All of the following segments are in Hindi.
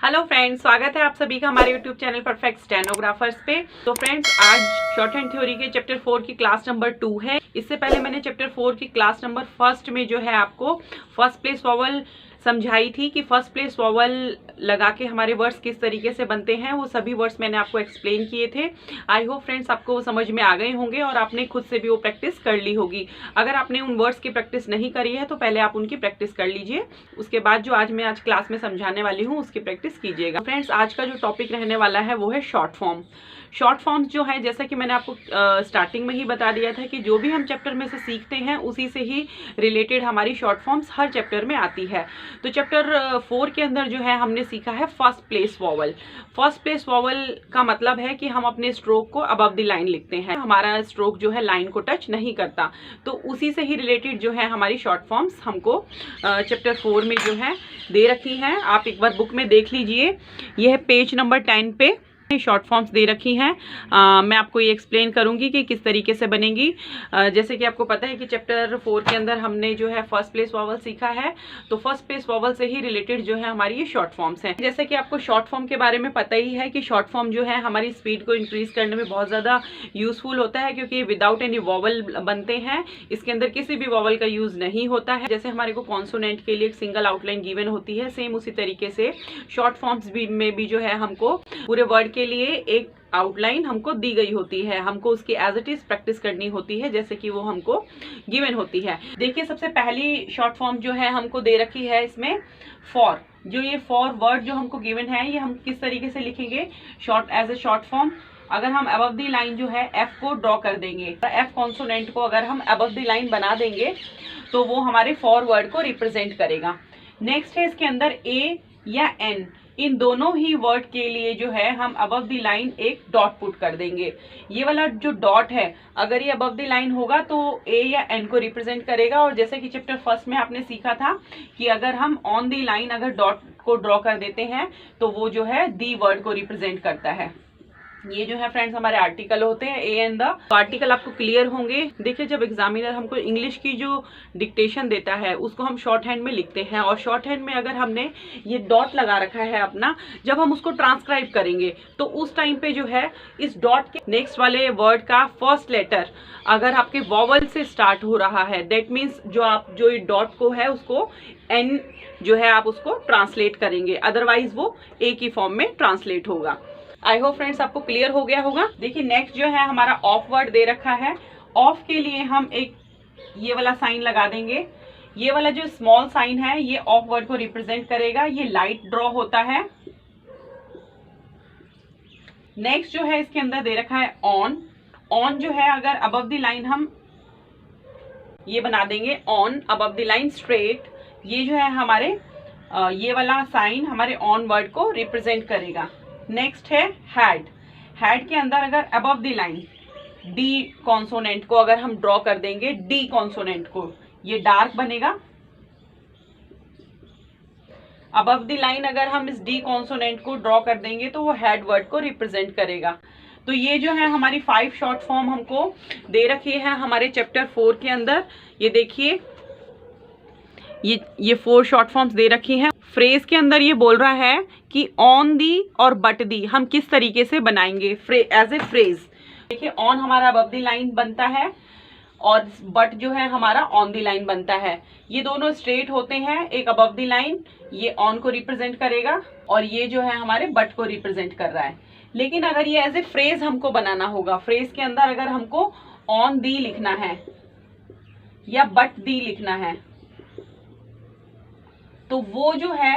हेलो फ्रेंड्स, स्वागत है आप सभी का हमारे यूट्यूब चैनल परफेक्ट स्टेनोग्राफर्स पे। तो फ्रेंड्स, आज शॉर्ट हैंड थ्योरी के चैप्टर 4 की क्लास नंबर 2 है। इससे पहले मैंने चैप्टर 4 की क्लास नंबर 1 में जो है आपको फर्स्ट प्लेस वॉवल समझाई थी कि फर्स्ट प्लेस वॉवल लगा के हमारे वर्ड्स किस तरीके से बनते हैं। वो सभी वर्ड्स मैंने आपको एक्सप्लेन किए थे। आई होप फ्रेंड्स आपको वो समझ में आ गए होंगे और आपने खुद से भी वो प्रैक्टिस कर ली होगी। अगर आपने उन वर्ड्स की प्रैक्टिस नहीं करी है तो पहले आप उनकी प्रैक्टिस कर लीजिए, उसके बाद जो आज मैं क्लास में समझाने वाली हूँ उसकी प्रैक्टिस कीजिएगा। फ्रेंड्स, आज का जो टॉपिक रहने वाला है वो है शॉर्ट फॉर्म। शॉर्ट फॉर्म्स जो है, जैसा कि मैंने आपको स्टार्टिंग में ही बता दिया था कि जो भी हम चैप्टर में से सीखते हैं उसी से ही रिलेटेड हमारी शॉर्ट फॉर्म्स हर चैप्टर में आती है। तो चैप्टर 4 के अंदर जो है हमने सीखा है first place vowel. First place vowel का मतलब है कि हम अपने स्ट्रोक को अबव द लाइन लिखते हैं, हमारा स्ट्रोक जो है लाइन को टच नहीं करता। तो उसी से ही रिलेटेड जो है हमारी शॉर्ट फॉर्म्स हमको चैप्टर 4 में जो है दे रखी हैं। आप एक बार बुक में देख लीजिए, यह है पेज नंबर 10 पे शॉर्ट फॉर्म्स दे रखी हैं। मैं आपको ये एक्सप्लेन करूंगी कि किस तरीके से बनेंगी। जैसे कि आपको पता है कि चैप्टर 4 के अंदर हमने जो है फर्स्ट प्लेस वॉवल सीखा है, तो फर्स्ट प्लेस वॉवल से ही रिलेटेड जो है हमारी ये शॉर्ट फॉर्म्स हैं। जैसे कि आपको शॉर्ट फॉर्म के बारे में पता ही है कि शॉर्ट फॉर्म जो है हमारी स्पीड को इंक्रीज करने में बहुत ज़्यादा यूजफुल होता है, क्योंकि विदाउट एनी वॉवल बनते हैं। इसके अंदर किसी भी वॉवल का यूज नहीं होता है। जैसे हमारे को कॉन्सोनेंट के लिए एक सिंगल आउटलाइन गिवन होती है, सेम उसी तरीके से शॉर्ट फॉर्म्स में भी जो है हमको पूरे वर्ड के लिए एक आउटलाइन हमको दी गई होती है। हमको उसकी एज इट इज प्रैक्टिस करनी होती है जैसे कि वो हमको गिवन होती है। देखिए, सबसे पहली शॉर्ट फॉर्म जो है हमको दे रखी है इसमें फॉर। जो ये फॉर वर्ड जो हमको गिवन है, ये हम किस तरीके से लिखेंगे short as a short form. अगर हम अबव द लाइन जो है एफ को ड्रॉ कर देंगे, एफ कॉन्सोनेंट को अगर हम अबव द लाइन बना देंगे तो वो हमारे फॉर वर्ड को रिप्रेजेंट करेगा। नेक्स्ट है इसके अंदर ए या एन, इन दोनों ही वर्ड के लिए जो है हम अबव द लाइन एक डॉट पुट कर देंगे। ये वाला जो डॉट है, अगर ये अबव द लाइन होगा तो ए या एन को रिप्रेजेंट करेगा। और जैसे कि चैप्टर 1 में आपने सीखा था कि अगर हम ऑन द लाइन अगर डॉट को ड्रॉ कर देते हैं तो वो जो है दी वर्ड को रिप्रेजेंट करता है। ये जो है फ्रेंड्स हमारे आर्टिकल होते हैं ए एंड द। तो आर्टिकल आपको क्लियर होंगे। देखिए, जब एग्जामिनर हमको इंग्लिश की जो डिक्टेशन देता है उसको हम शॉर्ट हैंड में लिखते हैं, और शॉर्ट हैंड में अगर हमने ये डॉट लगा रखा है अपना, जब हम उसको ट्रांसक्राइब करेंगे तो उस टाइम पे जो है इस डॉट के नेक्स्ट वाले वर्ड का फर्स्ट लेटर अगर आपके वॉवल से स्टार्ट हो रहा है, दैट मीन्स जो ये डॉट को है उसको एन जो है आप उसको ट्रांसलेट करेंगे, अदरवाइज वो ए की फॉर्म में ट्रांसलेट होगा। आई होप फ्रेंड्स आपको क्लियर हो गया होगा। देखिए, नेक्स्ट जो है हमारा ऑफ वर्ड दे रखा है। ऑफ के लिए हम एक ये वाला साइन लगा देंगे। ये वाला जो स्मॉल साइन है ये ऑफ वर्ड को रिप्रेजेंट करेगा। ये लाइट ड्रॉ होता है। नेक्स्ट जो है इसके अंदर दे रखा है ऑन। ऑन जो है अगर अबव द लाइन हम ये बना देंगे on above the line straight, ये जो है हमारे ये वाला साइन हमारे ऑन वर्ड को रिप्रेजेंट करेगा। नेक्स्ट है हैड। हैड के अंदर अगर above the line D consonant को अगर हम ड्रॉ कर देंगे, डी कॉन्सोनेंट को, ये डार्क बनेगा। अबव द लाइन अगर हम इस डी कॉन्सोनेंट को ड्रॉ कर देंगे तो वो हैड वर्ड को रिप्रेजेंट करेगा। तो ये जो है हमारी 5 शॉर्ट फॉर्म हमको दे रखी है हमारे चैप्टर 4 के अंदर। ये देखिए, ये 4 शॉर्ट फॉर्म्स दे रखी हैं। फ्रेज के अंदर ये बोल रहा है कि ऑन दी और बट दी हम किस तरीके से बनाएंगे एज ए फ्रेज। देखिए, ऑन हमारा अबव द लाइन बनता है और बट जो है हमारा ऑन द लाइन बनता है। ये दोनों स्ट्रेट होते हैं, एक अबव द लाइन ये ऑन को रिप्रेजेंट करेगा और ये जो है हमारे बट को रिप्रेजेंट कर रहा है। लेकिन अगर ये एज ए फ्रेज हमको बनाना होगा, फ्रेज के अंदर अगर हमको ऑन दी लिखना है या बट दी लिखना है तो वो जो है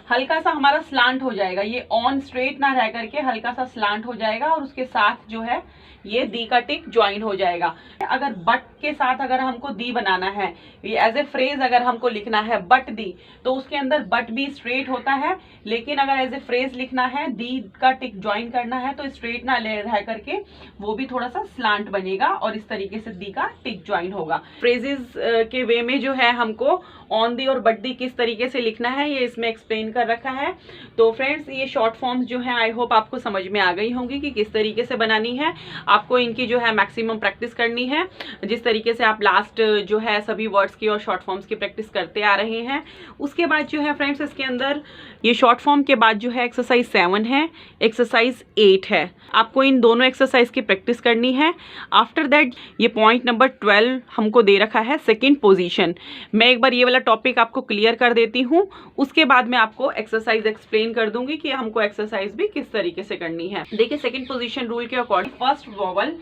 हल्का सा हमारा स्लांट हो जाएगा। ये ऑन स्ट्रेट ना रह करके हल्का सा स्लांट हो जाएगा और उसके साथ जो है ये दी का टिक ज्वाइन हो जाएगा। अगर बट के साथ अगर हमको दी बनाना है, ये एज ए फ्रेज अगर हमको लिखना है बट दी, तो उसके अंदर बट भी स्ट्रेट होता है। लेकिन अगर एज ए फ्रेज लिखना है, दी का टिक ज्वाइन करना है, तो स्ट्रेट ना रह करके वो भी थोड़ा सा स्लांट बनेगा और इस तरीके से दी का टिक ज्वाइन होगा। फ्रेजेस के वे में जो है हमको ऑन दी और बट दी किस तरीके से लिखना है ये इसमें एक्सप्लेन कर रखा है। तो फ्रेंड्स ये शॉर्ट फॉर्म्स जो है आई होप आपको समझ में आ गई होंगी कि किस तरीके से बनानी है। आपको इनकी जो है मैक्सिमम प्रैक्टिस करनी है, जिस तरीके से आप लास्ट जो है सभी वर्ड्स की और शॉर्ट फॉर्म्स की प्रैक्टिस करते आ रहे हैं। उसके बाद जो है फ्रेंड्स इसके अंदर ये शॉर्ट फॉर्म के बाद जो है एक्सरसाइज 7 है, एक्सरसाइज 8 है। आपको इन दोनों एक्सरसाइज की प्रैक्टिस करनी है। आफ्टर दैट ये पॉइंट नंबर 12 हमको दे रखा है सेकंड पोजीशन। मैं एक बार ये वाला टॉपिक आपको क्लियर कर देती हूँ, उसके बाद मैं आपको एक्सरसाइज एक्सप्लेन कर दूंगी कि हमको एक्सरसाइज भी किस तरीके से करनी है। देखिए सेकंड पोजीशन रूल के अकॉर्डिंग फर्स्ट वॉवल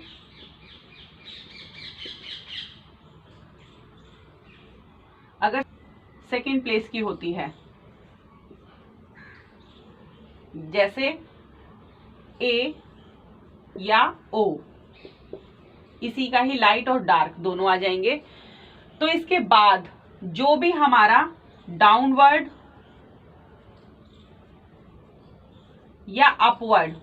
अगर सेकंड प्लेस की होती है, जैसे ए या ओ, इसी का ही लाइट और डार्क दोनों आ जाएंगे, तो इसके बाद जो भी हमारा डाउनवर्ड या अपवर्ड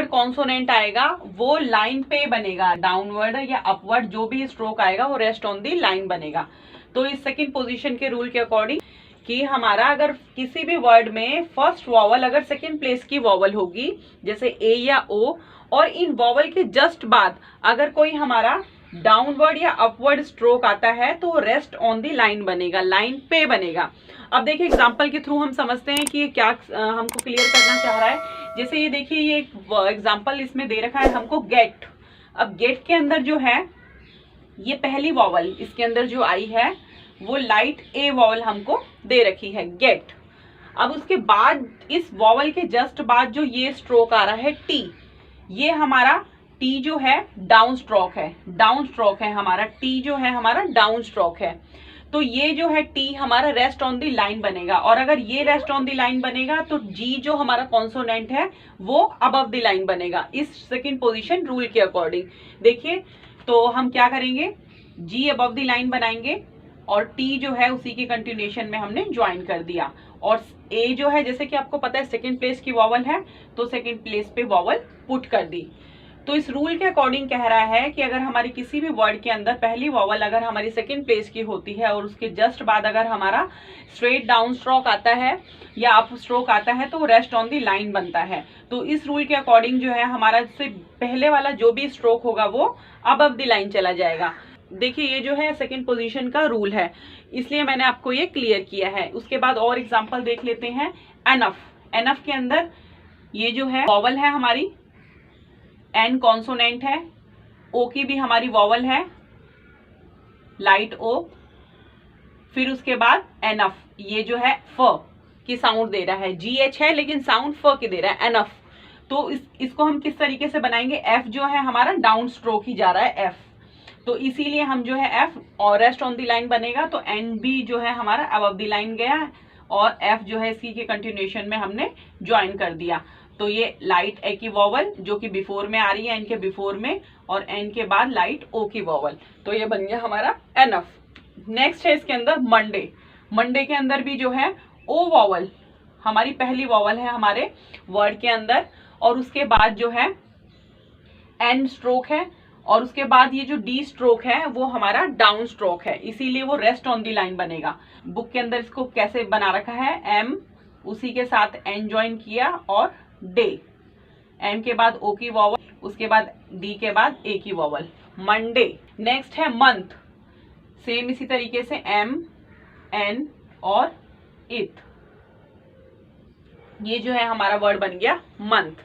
कॉन्सोनेंट आएगा वो लाइन पे बनेगा। डाउनवर्ड या अपवर्ड जो भी स्ट्रोक आएगा वो रेस्ट ऑन दी लाइन बनेगा। तो इस सेकंड पोजीशन के रूल के अकॉर्डिंग कि हमारा अगर किसी भी वर्ड में फर्स्ट वॉवल अगर सेकंड प्लेस की वॉवल होगी, जैसे ए या ओ, और इन वॉवल के जस्ट बाद अगर कोई हमारा डाउनवर्ड या अपवर्ड स्ट्रोक आता है तो रेस्ट ऑन दी लाइन बनेगा, लाइन पे बनेगा। अब देखिए एग्जांपल के थ्रू हम समझते हैं कि ये क्या हमको क्लियर करना चाह रहा है। जैसे ये देखिए ये एग्जांपल इसमें दे रखा है हमको गेट। अब गेट के अंदर जो है ये पहली वॉवल इसके अंदर जो आई है वो लाइट ए वॉवल हमको दे रखी है गेट। अब उसके बाद इस वॉवल के जस्ट बाद जो ये स्ट्रोक आ रहा है टी, ये हमारा टी जो है डाउन स्ट्रोक है, डाउन स्ट्रोक है हमारा टी जो है हमारा डाउन स्ट्रोक है। तो ये जो है टी हमारा रेस्ट ऑन दी लाइन बनेगा, और अगर ये रेस्ट ऑन दी लाइन बनेगा तो जी जो हमारा कॉन्सोनेंट है वो अबव दी लाइन बनेगा इस सेकंड पोजीशन रूल के अकॉर्डिंग। देखिए तो हम क्या करेंगे, जी अबव दी लाइन बनाएंगे और टी जो है उसी की कंटिन्यूएशन में हमने ज्वाइन कर दिया, और ए जो है जैसे कि आपको पता है सेकंड प्लेस की वॉवल है तो सेकंड प्लेस पे वॉवल पुट कर दी। तो इस रूल के अकॉर्डिंग कह रहा है कि अगर हमारी किसी भी वर्ड के अंदर पहली वॉवल अगर हमारी सेकंड प्लेस की होती है और उसके जस्ट बाद अगर हमारा स्ट्रेट डाउन स्ट्रोक आता है या अप स्ट्रोक आता है तो वो रेस्ट ऑन दी लाइन बनता है। तो इस रूल के अकॉर्डिंग जो है हमारा से पहले वाला जो भी स्ट्रोक होगा वो अबव दी लाइन चला जाएगा। देखिए ये जो है सेकंड पोजीशन का रूल है, इसलिए मैंने आपको ये क्लियर किया है। उसके बाद और एग्जांपल देख लेते हैं। एनफ, एनफ के अंदर ये जो है वॉवल है हमारी, एन कॉन्सोनेंट है, ओ की भी हमारी वॉवल है लाइट ओ, फिर उसके बाद एनफ, ये जो है फ की साउंड दे रहा है, जी एच है लेकिन साउंड फ की दे रहा है एनफ। तो इसको हम किस तरीके से बनाएंगे, एफ जो है हमारा डाउन स्ट्रोक ही जा रहा है एफ, तो इसीलिए हम जो है एफ और रेस्ट ऑन दी लाइन बनेगा, तो एन बी जो है हमारा अबव दी लाइन गया और एफ जो है इसी के कंटिन्यूएशन में हमने ज्वाइन कर दिया। तो ये लाइट ए की वॉवल जो कि बिफोर में आ रही है, एन के बिफोर में, और एन के बाद लाइट ओ की वॉवल, तो ये बन गया हमारा एनफ। नेक्स्ट है इसके अंदर मंडे। मंडे के अंदर भी जो है ओ वॉवल हमारी पहली वॉवल है हमारे वर्ड के अंदर, और उसके बाद जो है एन स्ट्रोक है, और उसके बाद ये जो डी स्ट्रोक है वो हमारा डाउन स्ट्रोक है, इसीलिए वो रेस्ट ऑन दी लाइन बनेगा। बुक के अंदर इसको कैसे बना रखा है, एम उसी के साथ एन ज्वाइन किया और डे, एम के बाद ओ की वॉवल, उसके बाद डी के बाद ए की वॉवल, मंडे। नेक्स्ट है मंथ, सेम इसी तरीके से एम एन और इथ, ये जो है हमारा वर्ड बन गया मंथ।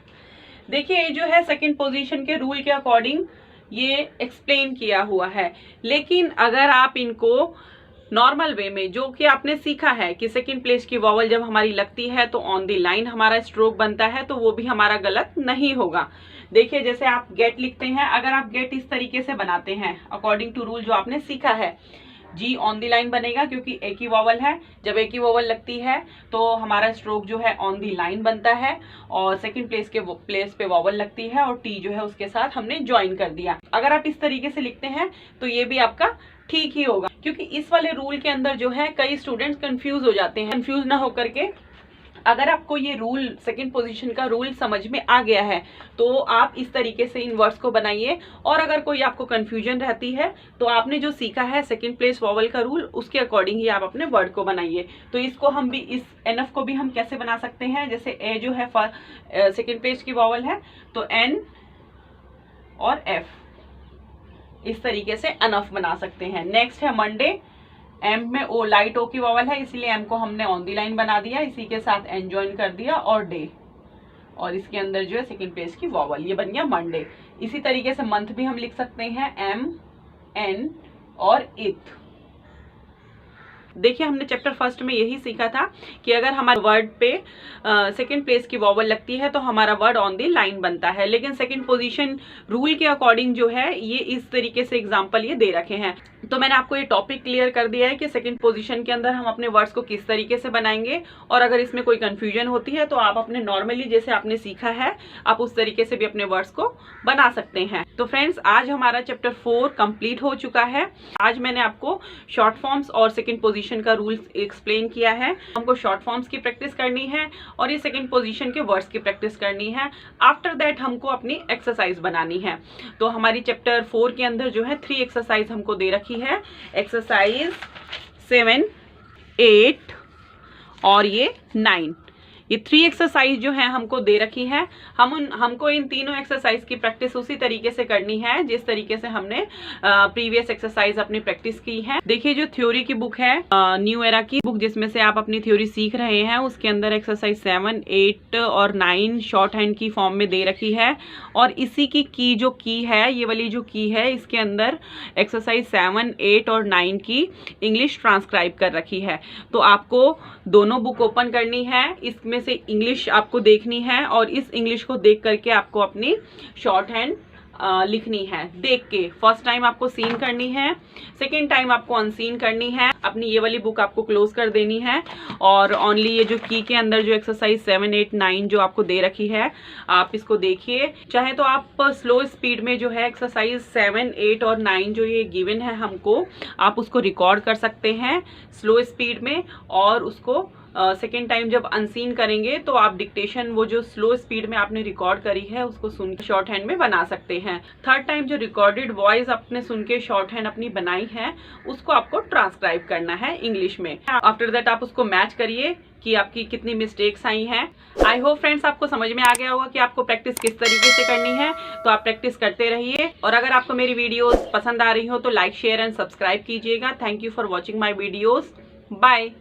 देखिए ये जो है सेकंड पोजीशन के रूल के अकॉर्डिंग ये एक्सप्लेन किया हुआ है, लेकिन अगर आप इनको नॉर्मल वे में जो कि आपने सीखा है कि सेकंड प्लेस की वॉवल जब हमारी लगती है तो ऑन दी लाइन हमारा स्ट्रोक बनता है, तो वो भी हमारा गलत नहीं होगा। देखिए जैसे आप गेट लिखते हैं, अगर आप गेट इस तरीके से बनाते हैं अकॉर्डिंग टू रूल जो आपने सीखा है, जी ऑन दी लाइन बनेगा क्योंकि ए की वॉवल है, जब ए की वॉवल लगती है तो हमारा स्ट्रोक जो है ऑन दी लाइन बनता है, और सेकंड प्लेस पे वॉवल लगती है और टी जो है उसके साथ हमने ज्वाइन कर दिया। अगर आप इस तरीके से लिखते हैं तो ये भी आपका ठीक ही होगा, क्योंकि इस वाले रूल के अंदर जो है कई स्टूडेंट्स कंफ्यूज हो जाते हैं। कंफ्यूज ना होकर के अगर आपको ये रूल, सेकंड पोजीशन का रूल समझ में आ गया है तो आप इस तरीके से इन वर्ड्स को बनाइए। और अगर कोई आपको कंफ्यूजन रहती है तो आपने जो सीखा है सेकंड प्लेस वॉवल का रूल, उसके अकॉर्डिंग ही आप अपने वर्ड को बनाइए। तो इसको हम भी, इस एनफ को भी हम कैसे बना सकते हैं, जैसे ए जो है सेकंड प्लेस की वॉवल है तो एन और एफ, इस तरीके से अनफ बना सकते हैं। नेक्स्ट है मंडे, एम में ओ, लाइट ओ की वॉवल है इसलिए एम को हमने ऑन दी लाइन बना दिया, इसी के साथ एन ज्वाइन कर दिया और डे, और इसके अंदर जो है सेकंड प्लेस की वॉवल, ये बन गया मंडे। इसी तरीके से मंथ भी हम लिख सकते हैं एम, एन और इथ। देखिए हमने चैप्टर फर्स्ट में यही सीखा था कि अगर हमारे वर्ड पे सेकंड प्लेस की वॉवल लगती है तो हमारा वर्ड ऑन दी लाइन बनता है। लेकिन सेकंड पोजीशन रूल के अकॉर्डिंग जो है ये इस तरीके से एग्जांपल ये दे रखे हैं। तो मैंने आपको ये टॉपिक क्लियर कर दिया है कि सेकंड पोजीशन के अंदर हम अपने वर्ड्स को किस तरीके से बनाएंगे, और अगर इसमें कोई कंफ्यूजन होती है तो आप अपने नॉर्मली जैसे आपने सीखा है आप उस तरीके से भी अपने वर्ड्स को बना सकते हैं। तो फ्रेंड्स आज हमारा चैप्टर 4 कंप्लीट हो चुका है। आज मैंने आपको शॉर्ट फॉर्म्स और सेकंड पोजीशन का रूल एक्सप्लेन किया है। हमको शॉर्ट फॉर्म्स की प्रैक्टिस करनी है और ये सेकंड पोजीशन के वर्ड्स की प्रैक्टिस करनी है। आफ्टर दैट हमको अपनी एक्सरसाइज बनानी है। तो हमारी चैप्टर 4 के अंदर जो है 3 एक्सरसाइज हमको दे रखी है, एक्सरसाइज 7, 8 और ये 9। ये 3 एक्सरसाइज जो है हमको दे रखी है। हमको इन तीनों एक्सरसाइज की प्रैक्टिस उसी तरीके से करनी है जिस तरीके से हमने प्रीवियस एक्सरसाइज अपनी प्रैक्टिस की है। देखिए जो थ्योरी की बुक है, न्यू एरा की बुक जिसमें से आप अपनी थ्योरी सीख रहे हैं, उसके अंदर एक्सरसाइज 7, 8 और 9 शॉर्ट हैंड की फॉर्म में दे रखी है। और इसी की जो की है, ये वाली जो की है, इसके अंदर एक्सरसाइज 7, 8 और 9 की इंग्लिश ट्रांसक्राइब कर रखी है। तो आपको दोनों बुक ओपन करनी है, इसमें से इंग्लिश आपको देखनी है और इस इंग्लिश को देख करके आपको अपनी शॉर्ट हैंड लिखनी है। देख के फर्स्ट टाइम आपको सीन करनी है, सेकेंड टाइम आपको अनसीन करनी है। अपनी ये वाली बुक आपको क्लोज कर देनी है और ओनली ये जो की के अंदर जो एक्सरसाइज 7, 8, 9 जो आपको दे रखी है आप इसको देखिए। चाहे तो आप स्लो स्पीड में जो है एक्सरसाइज 7, 8 और 9 जो ये गिवन है हमको, आप उसको रिकॉर्ड कर सकते हैं स्लो स्पीड में, और उसको सेकेंड टाइम जब अनसीन करेंगे तो आप डिक्टेशन वो जो स्लो स्पीड में आपने रिकॉर्ड करी है उसको सुन के शॉर्ट हैंड में बना सकते हैं। थर्ड टाइम जो रिकॉर्डेड वॉइस आपने सुन के शॉर्ट हैंड अपनी बनाई है उसको आपको ट्रांसक्राइब करना है इंग्लिश में। आफ्टर दैट आप उसको मैच करिए कि आपकी कितनी मिस्टेक्स आई हैं। आई होप फ्रेंड्स आपको समझ में आ गया होगा कि आपको प्रैक्टिस किस तरीके से करनी है। तो आप प्रैक्टिस करते रहिए, और अगर आपको मेरी वीडियोस पसंद आ रही हो तो लाइक, शेयर एंड सब्सक्राइब कीजिएगा। Thank you for watching my videos. Bye.